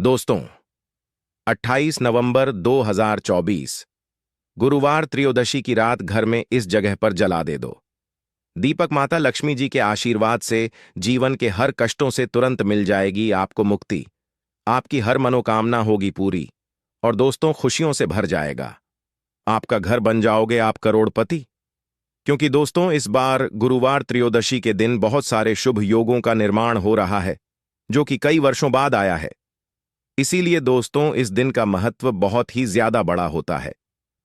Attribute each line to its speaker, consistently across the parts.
Speaker 1: दोस्तों, 28 नवंबर 2024 गुरुवार त्रयोदशी की रात घर में इस जगह पर जला दे दो। दीपक माता लक्ष्मी जी के आशीर्वाद से जीवन के हर कष्टों से तुरंत मिल जाएगी आपको मुक्ति। आपकी हर मनोकामना होगी पूरी और दोस्तों खुशियों से भर जाएगा। आपका घर बन जाओगे आप करोड़पति। क्योंकि दोस्तों इस बार गुरुवार त्रयोदशी के दिन बहुत सारे शुभ योगों का निर्माण हो रहा है जो कि कई वर्षों बाद आया है। इसीलिए दोस्तों इस दिन का महत्व बहुत ही ज्यादा बड़ा होता है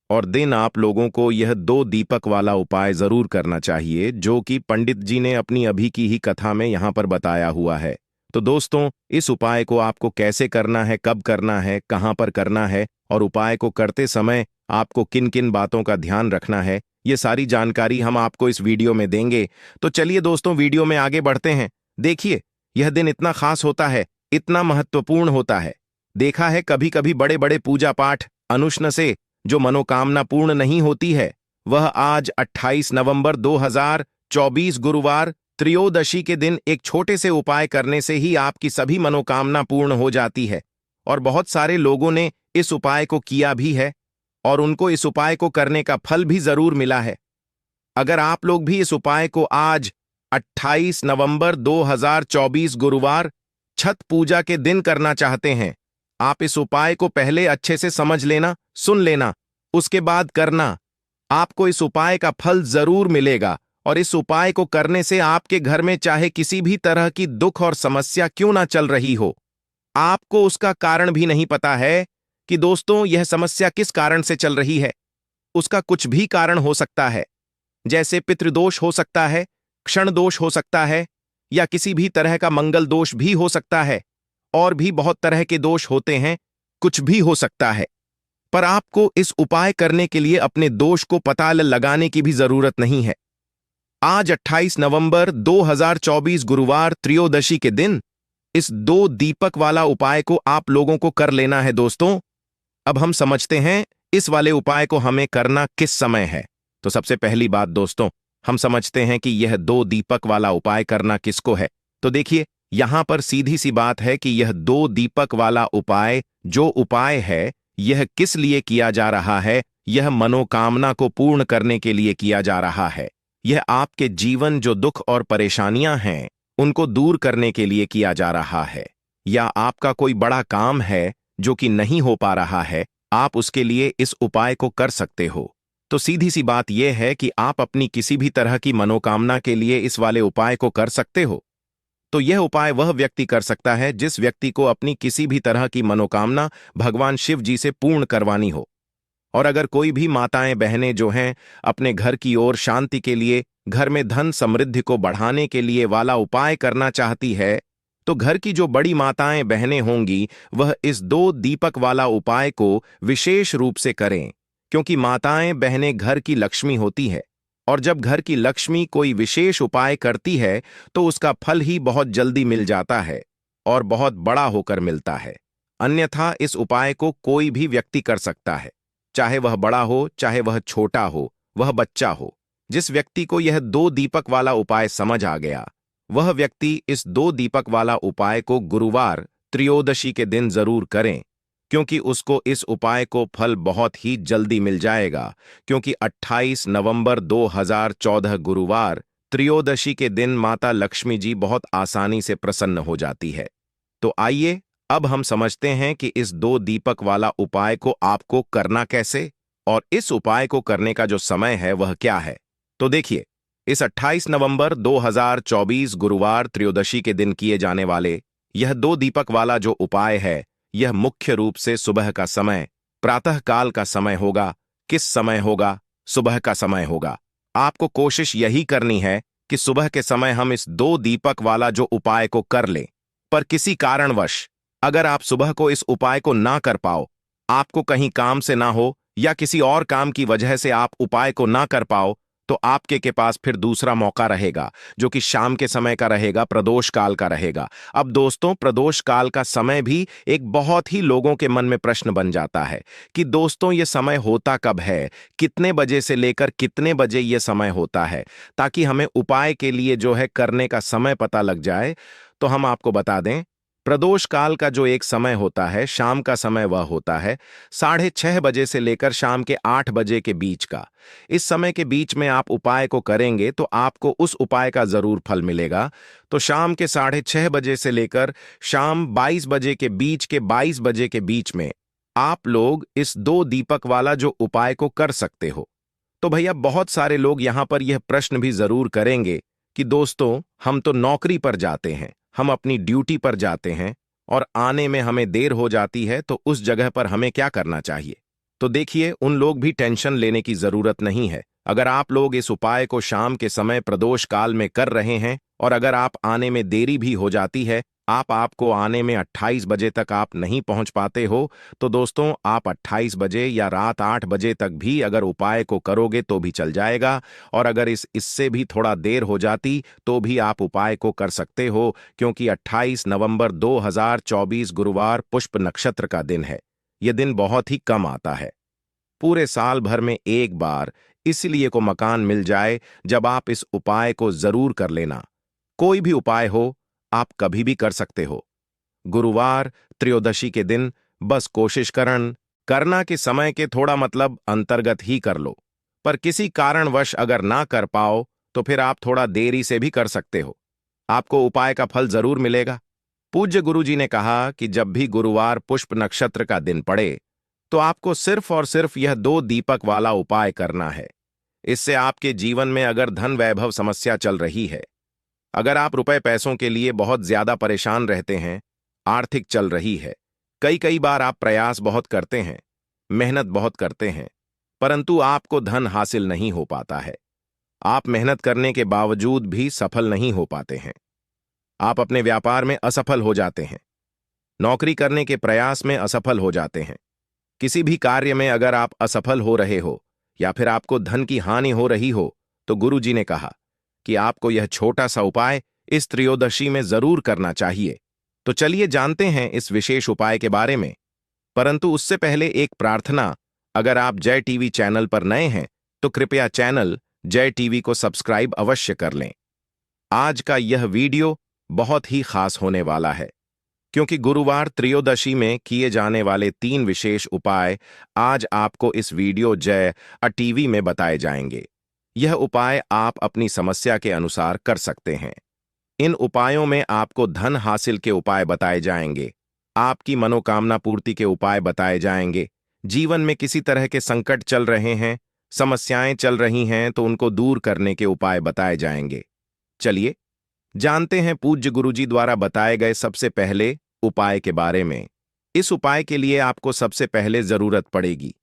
Speaker 1: और दिन आप लोगों को यह 2 दीपक वाला उपाय जरूर करना चाहिए जो कि पंडित जी ने अपनी अभी की ही कथा में यहां पर बताया हुआ है। तो दोस्तों इस उपाय को आपको कैसे करना है, कब करना है, कहां पर करना है और उपाय को करते समय आपको किन किन बातों का ध्यान रखना है, ये सारी जानकारी हम आपको इस वीडियो में देंगे। तो चलिए दोस्तों वीडियो में आगे बढ़ते हैं। देखिए यह दिन इतना खास होता है, इतना महत्वपूर्ण होता है। देखा है कभी कभी बड़े बड़े पूजा पाठ अनुष्ण से जो मनोकामना पूर्ण नहीं होती है, वह आज 28 नवंबर 2024 गुरुवार त्रयोदशी के दिन एक छोटे से उपाय करने से ही आपकी सभी मनोकामना पूर्ण हो जाती है। और बहुत सारे लोगों ने इस उपाय को किया भी है और उनको इस उपाय को करने का फल भी जरूर मिला है। अगर आप लोग भी इस उपाय को आज 28 नवंबर 2024 गुरुवार छठ पूजा के दिन करना चाहते हैं, आप इस उपाय को पहले अच्छे से समझ लेना, सुन लेना, उसके बाद करना। आपको इस उपाय का फल जरूर मिलेगा और इस उपाय को करने से आपके घर में चाहे किसी भी तरह की दुख और समस्या क्यों ना चल रही हो, आपको उसका कारण भी नहीं पता है कि दोस्तों यह समस्या किस कारण से चल रही है। उसका कुछ भी कारण हो सकता है, जैसे पितृदोष हो सकता है, क्षण दोष हो सकता है या किसी भी तरह का मंगल दोष भी हो सकता है। और भी बहुत तरह के दोष होते हैं, कुछ भी हो सकता है। पर आपको इस उपाय करने के लिए अपने दोष को पता लगाने की भी जरूरत नहीं है। आज 28 नवंबर 2024 गुरुवार त्रयोदशी के दिन इस 2 दीपक वाला उपाय को आप लोगों को कर लेना है। दोस्तों अब हम समझते हैं इस वाले उपाय को हमें करना किस समय है। तो सबसे पहली बात दोस्तों, हम समझते हैं कि यह 2 दीपक वाला उपाय करना किसको है। तो देखिए यहां पर सीधी सी बात है कि यह 2 दीपक वाला उपाय जो उपाय है यह किस लिए किया जा रहा है। यह मनोकामना को पूर्ण करने के लिए किया जा रहा है। यह आपके जीवन जो दुख और परेशानियां हैं उनको दूर करने के लिए किया जा रहा है। या आपका कोई बड़ा काम है जो कि नहीं हो पा रहा है, आप उसके लिए इस उपाय को कर सकते हो। तो सीधी सी बात यह है कि आप अपनी किसी भी तरह की मनोकामना के लिए इस वाले उपाय को कर सकते हो। तो यह उपाय वह व्यक्ति कर सकता है जिस व्यक्ति को अपनी किसी भी तरह की मनोकामना भगवान शिव जी से पूर्ण करवानी हो। और अगर कोई भी माताएं बहनें जो हैं अपने घर की ओर शांति के लिए, घर में धन समृद्धि को बढ़ाने के लिए वाला उपाय करना चाहती है, तो घर की जो बड़ी माताएं बहनें होंगी वह इस 2 दीपक वाला उपाय को विशेष रूप से करें। क्योंकि माताएं बहनें घर की लक्ष्मी होती है और जब घर की लक्ष्मी कोई विशेष उपाय करती है तो उसका फल ही बहुत जल्दी मिल जाता है और बहुत बड़ा होकर मिलता है। अन्यथा इस उपाय को कोई भी व्यक्ति कर सकता है, चाहे वह बड़ा हो, चाहे वह छोटा हो, वह बच्चा हो। जिस व्यक्ति को यह 2 दीपक वाला उपाय समझ आ गया, वह व्यक्ति इस 2 दीपक वाला उपाय को गुरुवार त्रयोदशी के दिन जरूर करें, क्योंकि उसको इस उपाय को फल बहुत ही जल्दी मिल जाएगा। क्योंकि 28 नवंबर 2014 गुरुवार त्रयोदशी के दिन माता लक्ष्मी जी बहुत आसानी से प्रसन्न हो जाती है। तो आइए अब हम समझते हैं कि इस 2 दीपक वाला उपाय को आपको करना कैसे और इस उपाय को करने का जो समय है वह क्या है। तो देखिए इस 28 नवंबर 2024 गुरुवार त्रयोदशी के दिन किए जाने वाले यह 2 दीपक वाला जो उपाय है, यह मुख्य रूप से सुबह का समय, प्रातः काल का समय होगा। किस समय होगा? सुबह का समय होगा। आपको कोशिश यही करनी है कि सुबह के समय हम इस 2 दीपक वाला जो उपाय को कर लें। पर किसी कारणवश अगर आप सुबह को इस उपाय को ना कर पाओ, आपको कहीं काम से ना हो या किसी और काम की वजह से आप उपाय को ना कर पाओ, तो आपके के पास फिर दूसरा मौका रहेगा जो कि शाम के समय का रहेगा, प्रदोष काल का रहेगा। अब दोस्तों प्रदोष काल का समय भी एक बहुत ही लोगों के मन में प्रश्न बन जाता है कि दोस्तों ये समय होता कब है, कितने बजे से लेकर कितने बजे ये समय होता है, ताकि हमें उपाय के लिए जो है करने का समय पता लग जाए। तो हम आपको बता दें प्रदोष काल का जो एक समय होता है, शाम का समय, वह होता है 6:30 बजे से लेकर शाम के 8 बजे के बीच का। इस समय के बीच में आप उपाय को करेंगे तो आपको उस उपाय का जरूर फल मिलेगा। तो शाम के 6:30 बजे से लेकर शाम 22 बजे के बीच के 22 बजे के बीच में आप लोग इस 2 दीपक वाला जो उपाय को कर सकते हो। तो भैया, बहुत सारे लोग यहां पर यह प्रश्न भी जरूर करेंगे कि दोस्तों, हम तो नौकरी पर जाते हैं, हम अपनी ड्यूटी पर जाते हैं और आने में हमें देर हो जाती है, तो उस जगह पर हमें क्या करना चाहिए? तो देखिए, उन लोग भी टेंशन लेने की जरूरत नहीं है। अगर आप लोग इस उपाय को शाम के समय प्रदोष काल में कर रहे हैं और अगर आप आने में देरी भी हो जाती है, आपको आने में 28 बजे तक आप नहीं पहुंच पाते हो, तो दोस्तों, आप 28 बजे या रात 8 बजे तक भी अगर उपाय को करोगे तो भी चल जाएगा। और अगर इससे भी थोड़ा देर हो जाती तो भी आप उपाय को कर सकते हो, क्योंकि 28 नवंबर 2024 गुरुवार पुष्प नक्षत्र का दिन है। यह दिन बहुत ही कम आता है, पूरे साल भर में एक बार, इसलिए को मकान मिल जाए जब आप इस उपाय को जरूर कर लेना। कोई भी उपाय हो, आप कभी भी कर सकते हो। गुरुवार त्रयोदशी के दिन बस कोशिश करना कि समय के थोड़ा मतलब अंतर्गत ही कर लो। पर किसी कारणवश अगर ना कर पाओ तो फिर आप थोड़ा देरी से भी कर सकते हो, आपको उपाय का फल जरूर मिलेगा। पूज्य गुरुजी ने कहा कि जब भी गुरुवार पुष्प नक्षत्र का दिन पड़े तो आपको सिर्फ और सिर्फ यह 2 दीपक वाला उपाय करना है। इससे आपके जीवन में अगर धन वैभव समस्या चल रही है, अगर आप रुपए पैसों के लिए बहुत ज्यादा परेशान रहते हैं, आर्थिक चल रही है, कई कई बार आप प्रयास बहुत करते हैं, मेहनत बहुत करते हैं, परंतु आपको धन हासिल नहीं हो पाता है। आप मेहनत करने के बावजूद भी सफल नहीं हो पाते हैं। आप अपने व्यापार में असफल हो जाते हैं, नौकरी करने के प्रयास में असफल हो जाते हैं। किसी भी कार्य में अगर आप असफल हो रहे हो या फिर आपको धन की हानि हो रही हो, तो गुरु जी ने कहा कि आपको यह छोटा सा उपाय इस त्रयोदशी में जरूर करना चाहिए। तो चलिए जानते हैं इस विशेष उपाय के बारे में। परंतु उससे पहले एक प्रार्थना, अगर आप जय टीवी चैनल पर नए हैं तो कृपया चैनल जय टीवी को सब्सक्राइब अवश्य कर लें। आज का यह वीडियो बहुत ही खास होने वाला है, क्योंकि गुरुवार त्रयोदशी में किए जाने वाले 3 विशेष उपाय आज आपको इस वीडियो जय टीवी में बताए जाएंगे। यह उपाय आप अपनी समस्या के अनुसार कर सकते हैं। इन उपायों में आपको धन हासिल के उपाय बताए जाएंगे, आपकी मनोकामना पूर्ति के उपाय बताए जाएंगे, जीवन में किसी तरह के संकट चल रहे हैं, समस्याएं चल रही हैं तो उनको दूर करने के उपाय बताए जाएंगे। चलिए जानते हैं पूज्य गुरुजी द्वारा बताए गए सबसे पहले उपाय के बारे में। इस उपाय के लिए आपको सबसे पहले जरूरत पड़ेगी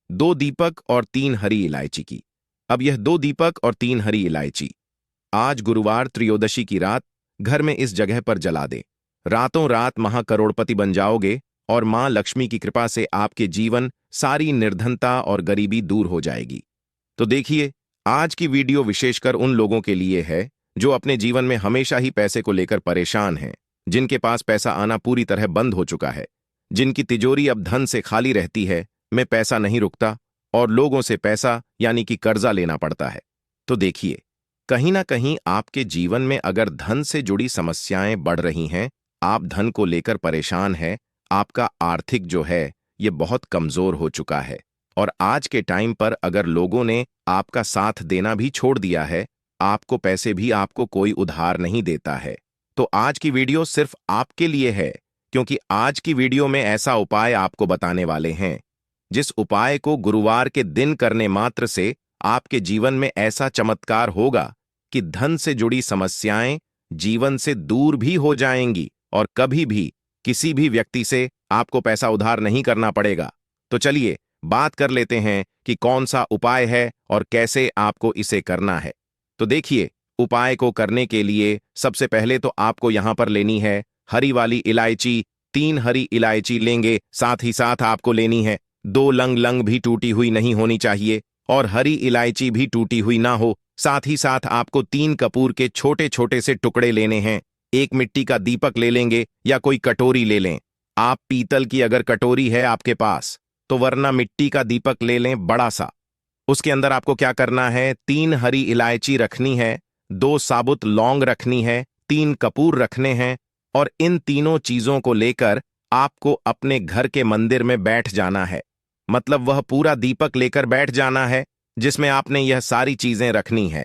Speaker 1: 2 दीपक और 3 हरी इलायची की। अब यह 2 दीपक और 3 हरी इलायची आज गुरुवार त्रयोदशी की रात घर में इस जगह पर जला दें। रातों रात महाकरोड़पति बन जाओगे और मां लक्ष्मी की कृपा से आपके जीवन सारी निर्धनता और गरीबी दूर हो जाएगी। तो देखिए, आज की वीडियो विशेषकर उन लोगों के लिए है जो अपने जीवन में हमेशा ही पैसे को लेकर परेशान हैं, जिनके पास पैसा आना पूरी तरह बंद हो चुका है, जिनकी तिजोरी अब धन से खाली रहती है, में पैसा नहीं रुकता और लोगों से पैसा यानी कि कर्जा लेना पड़ता है। तो देखिए, कहीं ना कहीं आपके जीवन में अगर धन से जुड़ी समस्याएं बढ़ रही हैं, आप धन को लेकर परेशान हैं, आपका आर्थिक जो है ये बहुत कमजोर हो चुका है और आज के टाइम पर अगर लोगों ने आपका साथ देना भी छोड़ दिया है, आपको पैसे भी आपको कोई उधार नहीं देता है, तो आज की वीडियो सिर्फ आपके लिए है, क्योंकि आज की वीडियो में ऐसा उपाय आपको बताने वाले हैं जिस उपाय को गुरुवार के दिन करने मात्र से आपके जीवन में ऐसा चमत्कार होगा कि धन से जुड़ी समस्याएं जीवन से दूर भी हो जाएंगी और कभी भी किसी भी व्यक्ति से आपको पैसा उधार नहीं करना पड़ेगा। तो चलिए बात कर लेते हैं कि कौन सा उपाय है और कैसे आपको इसे करना है। तो देखिए, उपाय को करने के लिए सबसे पहले तो आपको यहां पर लेनी है हरी वाली इलायची। 3 हरी इलायची लेंगे, साथ ही साथ आपको लेनी है 2 लंग भी टूटी हुई नहीं होनी चाहिए और हरी इलायची भी टूटी हुई ना हो। साथ ही साथ आपको 3 कपूर के छोटे छोटे से टुकड़े लेने हैं। 1 मिट्टी का दीपक ले लेंगे या कोई कटोरी ले लें। आप पीतल की अगर कटोरी है आपके पास तो वरना मिट्टी का दीपक ले लें बड़ा सा। उसके अंदर आपको क्या करना है, 3 हरी इलायची रखनी है, 2 साबुत लौंग रखनी है, 3 कपूर रखने हैं और इन तीनों चीजों को लेकर आपको अपने घर के मंदिर में बैठ जाना है। मतलब वह पूरा दीपक लेकर बैठ जाना है जिसमें आपने यह सारी चीजें रखनी है।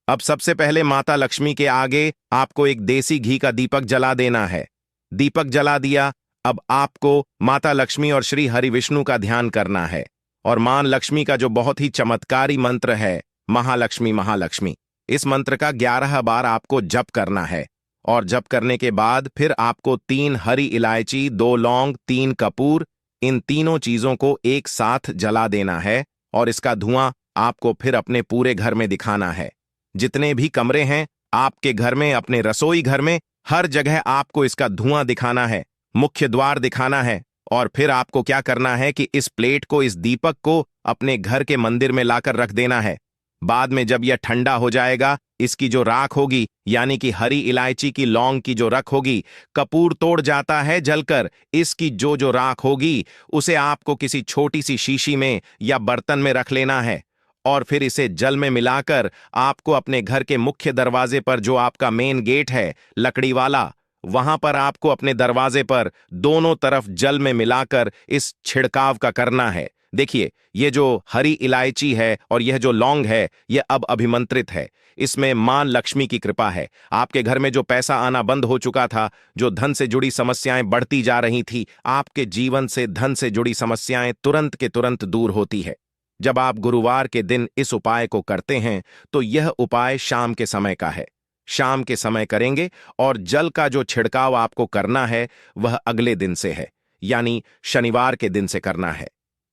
Speaker 1: अब सबसे पहले माता लक्ष्मी के आगे आपको एक देसी घी का दीपक जला देना है। दीपक जला दिया। अब आपको माता लक्ष्मी और श्री हरि विष्णु का ध्यान करना है और मां लक्ष्मी का जो बहुत ही चमत्कारी मंत्र है, महालक्ष्मी महालक्ष्मी, इस मंत्र का 11 बार आपको जप करना है। और जप करने के बाद फिर आपको 3 हरी इलायची, 2 लौंग, 3 कपूर, इन तीनों चीजों को एक साथ जला देना है और इसका धुआं आपको फिर अपने पूरे घर में दिखाना है। जितने भी कमरे हैं आपके घर में, अपने रसोई घर में, हर जगह आपको इसका धुआं दिखाना है, मुख्य द्वार दिखाना है। और फिर आपको क्या करना है कि इस प्लेट को, इस दीपक को अपने घर के मंदिर में लाकर रख देना है। बाद में जब यह ठंडा हो जाएगा, इसकी जो राख होगी, यानी कि हरी इलायची की, लौंग की जो रख होगी, कपूर तोड़ जाता है जलकर, इसकी जो जो राख होगी उसे आपको किसी छोटी सी शीशी में या बर्तन में रख लेना है और फिर इसे जल में मिलाकर आपको अपने घर के मुख्य दरवाजे पर, जो आपका मेन गेट है लकड़ी वाला, वहां पर आपको अपने दरवाजे पर दोनों तरफ जल में मिलाकर इस छिड़काव का करना है। देखिए, ये जो हरी इलायची है और यह जो लौंग है, यह अब अभिमंत्रित है। इसमें मां लक्ष्मी की कृपा है। आपके घर में जो पैसा आना बंद हो चुका था, जो धन से जुड़ी समस्याएं बढ़ती जा रही थी, आपके जीवन से धन से जुड़ी समस्याएं तुरंत के तुरंत दूर होती है। जब आप गुरुवार के दिन इस उपाय को करते हैं तो यह उपाय शाम के समय का है। शाम के समय करेंगे और जल का जो छिड़काव आपको करना है वह अगले दिन से है, यानी शनिवार के दिन से करना है।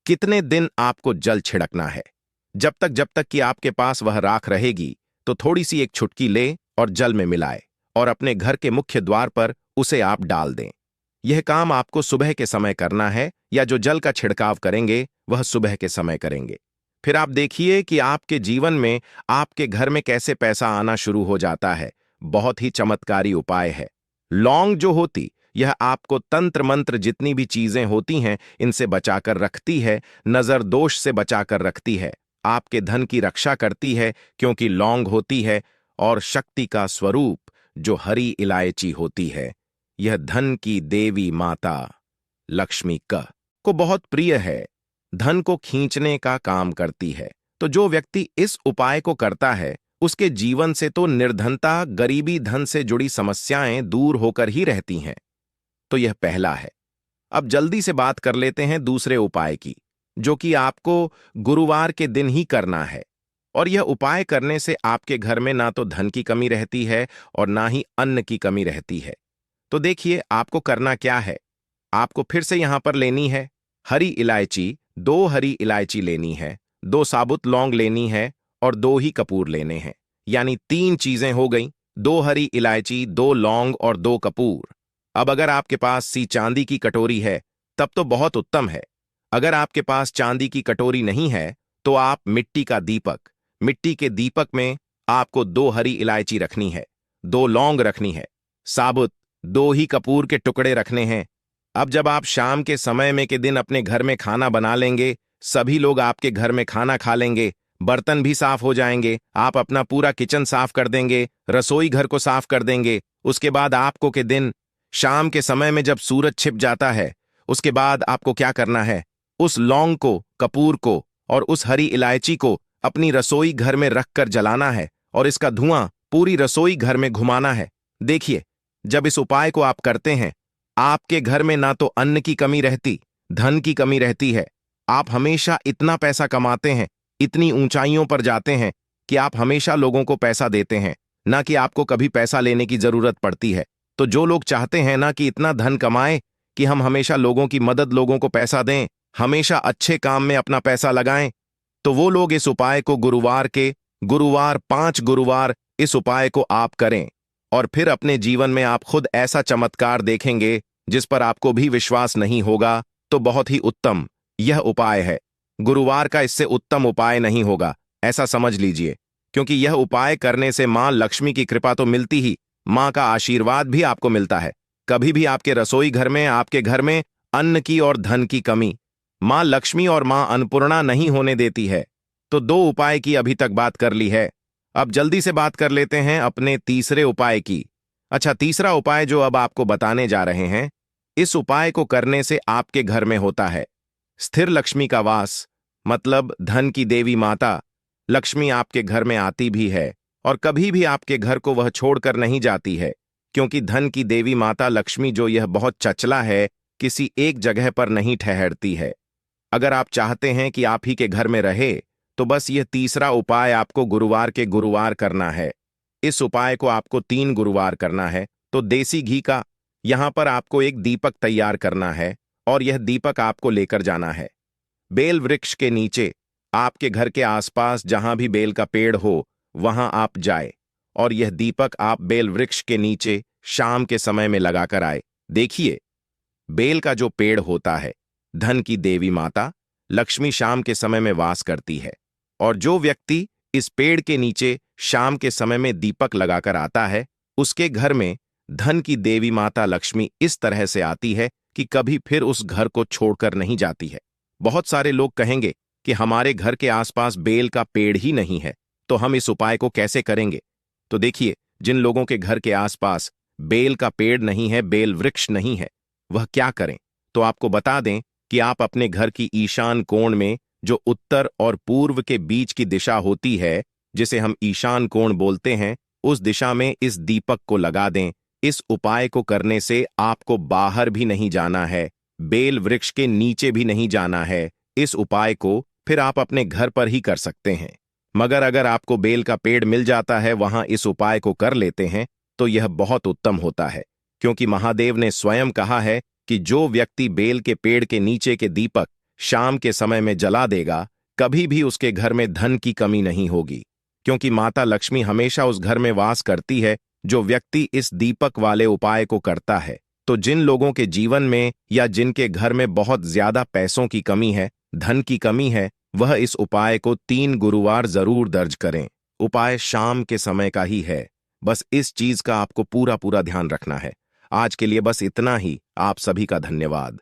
Speaker 1: कितने दिन आपको जल छिड़कना है? जब तक कि आपके पास वह राख रहेगी, तो थोड़ी सी एक चुटकी ले और जल में मिलाए और अपने घर के मुख्य द्वार पर उसे आप डाल दें। यह काम आपको सुबह के समय करना है, या जो जल का छिड़काव करेंगे वह सुबह के समय करेंगे। फिर आप देखिए कि आपके जीवन में, आपके घर में कैसे पैसा आना शुरू हो जाता है। बहुत ही चमत्कारी उपाय है। लौंग जो होती, यह आपको तंत्र मंत्र जितनी भी चीजें होती हैं इनसे बचाकर रखती है, नजर दोष से बचाकर रखती है, आपके धन की रक्षा करती है, क्योंकि लौंग होती है, और शक्ति का स्वरूप जो हरी इलायची होती है, यह धन की देवी माता लक्ष्मी को बहुत प्रिय है, धन को खींचने का काम करती है। तो जो व्यक्ति इस उपाय को करता है उसके जीवन से तो निर्धनता, गरीबी, धन से जुड़ी समस्याएं दूर होकर ही रहती हैं। तो यह पहला है। अब जल्दी से बात कर लेते हैं दूसरे उपाय की, जो कि आपको गुरुवार के दिन ही करना है। और यह उपाय करने से आपके घर में ना तो धन की कमी रहती है और ना ही अन्न की कमी रहती है। तो देखिए, आपको करना क्या है। आपको फिर से यहां पर लेनी है हरी इलायची, 2 हरी इलायची लेनी है, 2 साबुत लौंग लेनी है और 2 ही कपूर लेने हैं। यानी 3 चीजें हो गई, 2 हरी इलायची, 2 लौंग और 2 कपूर। अब अगर आपके पास सी चांदी की कटोरी है तब तो बहुत उत्तम है। अगर आपके पास चांदी की कटोरी नहीं है तो आप मिट्टी का दीपक, मिट्टी के दीपक में आपको 2 हरी इलायची रखनी है, 2 लौंग रखनी है, साबुत 2 ही कपूर के टुकड़े रखने हैं। अब जब आप शाम के समय में के दिन अपने घर में खाना बना लेंगे, सभी लोग आपके घर में खाना खा लेंगे, बर्तन भी साफ हो जाएंगे, आप अपना पूरा किचन साफ कर देंगे, रसोई घर को साफ कर देंगे। उसके बाद आपको के दिन शाम के समय में जब सूरज छिप जाता है, उसके बाद आपको क्या करना है, उस लौंग को, कपूर को और उस हरी इलायची को अपनी रसोई घर में रखकर जलाना है और इसका धुआं पूरी रसोई घर में घुमाना है। देखिए, जब इस उपाय को आप करते हैं, आपके घर में ना तो अन्न की कमी रहती, धन की कमी रहती है। आप हमेशा इतना पैसा कमाते हैं, इतनी ऊंचाइयों पर जाते हैं कि आप हमेशा लोगों को पैसा देते हैं, ना कि आपको कभी पैसा लेने की जरूरत पड़ती है। तो जो लोग चाहते हैं ना कि इतना धन कमाएं कि हम हमेशा लोगों की मदद, लोगों को पैसा दें, हमेशा अच्छे काम में अपना पैसा लगाएं, तो वो लोग इस उपाय को गुरुवार 5 गुरुवार इस उपाय को आप करें और फिर अपने जीवन में आप खुद ऐसा चमत्कार देखेंगे जिस पर आपको भी विश्वास नहीं होगा। तो बहुत ही उत्तम यह उपाय है। गुरुवार का इससे उत्तम उपाय नहीं होगा, ऐसा समझ लीजिए, क्योंकि यह उपाय करने से मां लक्ष्मी की कृपा तो मिलती ही, मां का आशीर्वाद भी आपको मिलता है। कभी भी आपके रसोई घर में, आपके घर में अन्न की और धन की कमी मां लक्ष्मी और मां अन्नपूर्णा नहीं होने देती है। तो 2 उपाय की अभी तक बात कर ली है। अब जल्दी से बात कर लेते हैं अपने तीसरे उपाय की। अच्छा, तीसरा उपाय जो अब आपको बताने जा रहे हैं, इस उपाय को करने से आपके घर में होता है स्थिर लक्ष्मी का वास। मतलब धन की देवी माता लक्ष्मी आपके घर में आती भी है और कभी भी आपके घर को वह छोड़कर नहीं जाती है, क्योंकि धन की देवी माता लक्ष्मी जो यह बहुत चचला है, किसी एक जगह पर नहीं ठहरती है। अगर आप चाहते हैं कि आप ही के घर में रहे, तो बस यह तीसरा उपाय आपको गुरुवार के गुरुवार करना है। इस उपाय को आपको 3 गुरुवार करना है। तो देसी घी का यहां पर आपको एक दीपक तैयार करना है और यह दीपक आपको लेकर जाना है बेल वृक्ष के नीचे। आपके घर के आसपास जहां भी बेल का पेड़ हो वहां आप जाए और यह दीपक आप बेल वृक्ष के नीचे शाम के समय में लगाकर आए। देखिए, बेल का जो पेड़ होता है, धन की देवी माता लक्ष्मी शाम के समय में वास करती है, और जो व्यक्ति इस पेड़ के नीचे शाम के समय में दीपक लगाकर आता है, उसके घर में धन की देवी माता लक्ष्मी इस तरह से आती है कि कभी फिर उस घर को छोड़कर नहीं जाती है। बहुत सारे लोग कहेंगे कि हमारे घर के आसपास बेल का पेड़ ही नहीं है, तो हम इस उपाय को कैसे करेंगे? तो देखिए, जिन लोगों के घर के आसपास बेल का पेड़ नहीं है, बेल वृक्ष नहीं है, वह क्या करें? तो आपको बता दें कि आप अपने घर की ईशान कोण में, जो उत्तर और पूर्व के बीच की दिशा होती है, जिसे हम ईशान कोण बोलते हैं, उस दिशा में इस दीपक को लगा दें। इस उपाय को करने से आपको बाहर भी नहीं जाना है, बेल वृक्ष के नीचे भी नहीं जाना है। इस उपाय को फिर आप अपने घर पर ही कर सकते हैं। मगर अगर आपको बेल का पेड़ मिल जाता है, वहां इस उपाय को कर लेते हैं, तो यह बहुत उत्तम होता है, क्योंकि महादेव ने स्वयं कहा है कि जो व्यक्ति बेल के पेड़ के नीचे के दीपक शाम के समय में जला देगा, कभी भी उसके घर में धन की कमी नहीं होगी, क्योंकि माता लक्ष्मी हमेशा उस घर में वास करती है जो व्यक्ति इस दीपक वाले उपाय को करता है। तो जिन लोगों के जीवन में या जिनके घर में बहुत ज्यादा पैसों की कमी है, धन की कमी है, वह इस उपाय को 3 गुरुवार जरूर दर्ज करें। उपाय शाम के समय का ही है, बस इस चीज का आपको पूरा पूरा ध्यान रखना है। आज के लिए बस इतना ही। आप सभी का धन्यवाद।